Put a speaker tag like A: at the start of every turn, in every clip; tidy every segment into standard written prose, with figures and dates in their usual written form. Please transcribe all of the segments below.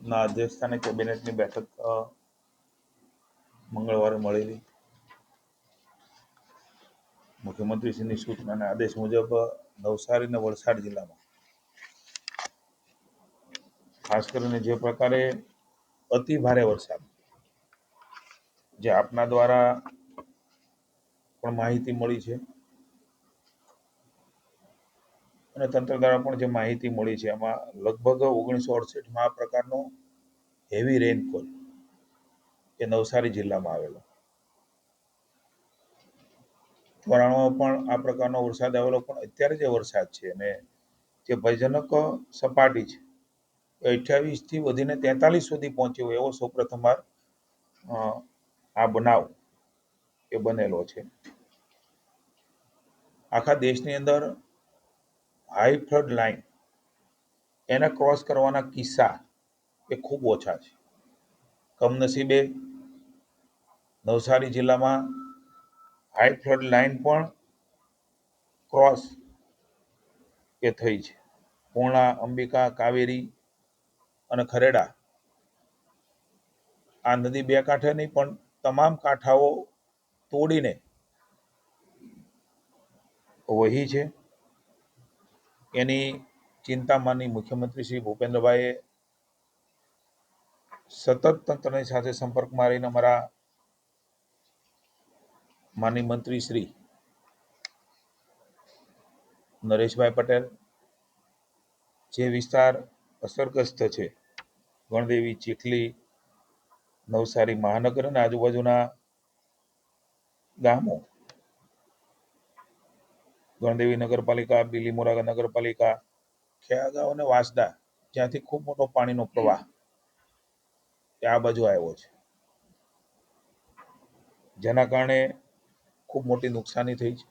A: ના અધ્યક્ષસ્થાને કેબિનેટની બેઠક મંગળવારે મળેલી. મુખ્યમંત્રીશ્રીની સૂચનાના આદેશ મુજબ નવસારી અને વલસાડ જિલ્લામાં ખાસ કરીને જે પ્રકારે અતિ ભારે વરસાદ, જે આપના દ્વારા પણ માહિતી મળી છે અને તંત્ર દ્વારા પણ જે માહિતી મળી છે, એમાં લગભગ 1968માં આ પ્રકારનો હેવી રેનફોલ એ નવસારી જિલ્લામાં આવેલો. વરાણામાં પણ આ પ્રકારનો વરસાદ આવેલો, પણ અત્યારે જે વરસાદ છે અને જે ભયજનક સપાટી છે એ 28થી વધીને 43 સુધી પહોંચ્યો એવો સૌપ્રથમવાર આ બનાવ એ બનેલો છે. આખા દેશની અંદર હાઈ ફ્લડ લાઈન એને ક્રોસ કરવાના કિસ્સા એ ખૂબ ઓછા છે. કમનસીબે નવસારી જિલ્લામાં હાઈ ફ્લડ લાઈન પણ ક્રોસ એ થઈ છે. પૂર્ણા, અંબિકા, કાવેરી અને ખરેડા આ નદી બે કાંઠે નહીં પણ તમામ કાંઠાઓ તોડીને વહી છે. એની ચિંતા માનનીય મુખ્યમંત્રી શ્રી ભૂપેન્દ્રભાઈએ સતત તંત્રની સાથે સંપર્કમાં રહીને અમારા માનનીય મંત્રી શ્રી નરેશભાઈ પટેલ, જે વિસ્તાર અસરગ્રસ્ત છે, ગણદેવી, ચીખલી, નવસારી મહાનગર અને આજુબાજુના ગામો, ગણદેવી નગરપાલિકા, બિલીમોરા નગરપાલિકા, ખેયાગાંવ અને વાંસદા, જ્યાંથી ખૂબ મોટો પાણીનો પ્રવાહ એ આ બાજુ આવ્યો છે, જેના કારણે ખૂબ મોટી નુકસાની થઈ છે.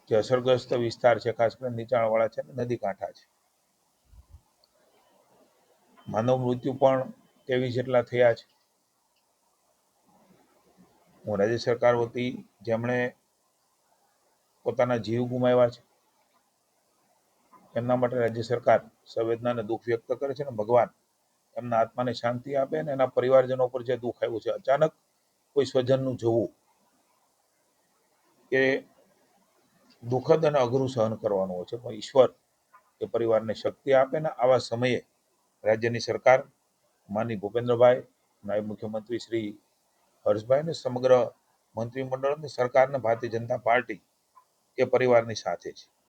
A: જે અસરગ્રસ્ત વિસ્તાર છે, ખાસ કરીને નીચાણવાળા છે, નદી કાંઠા છે, માનવ મૃત્યુ પણ 23 જેટલા થયા છે. હું રાજ્ય સરકાર વતી જેમણે પોતાના જીવ ગુમાવ્યા છે એમના માટે રાજ્ય સરકાર સંવેદના અને દુઃખ વ્યક્ત કરે છે અને ભગવાન એમના આત્માને શાંતિ આપે અને એના પરિવારજનો પર જે દુઃખ આવ્યું છે, અચાનક કોઈ સ્વજનનું જવું એ દુઃખદ અને અઘરું સહન કરવાનું હોય છે, પણ ઈશ્વર એ પરિવારને શક્તિ આપે ને આવા સમયે રાજ્યની સરકાર માનનીય ભૂપેન્દ્રભાઈ, નાયબ મુખ્યમંત્રી શ્રી હર્ષભાઈ અને સમગ્ર મંત્રીમંડળ અને સરકારને ભારતીય જનતા પાર્ટી એ પરિવારની સાથે છે.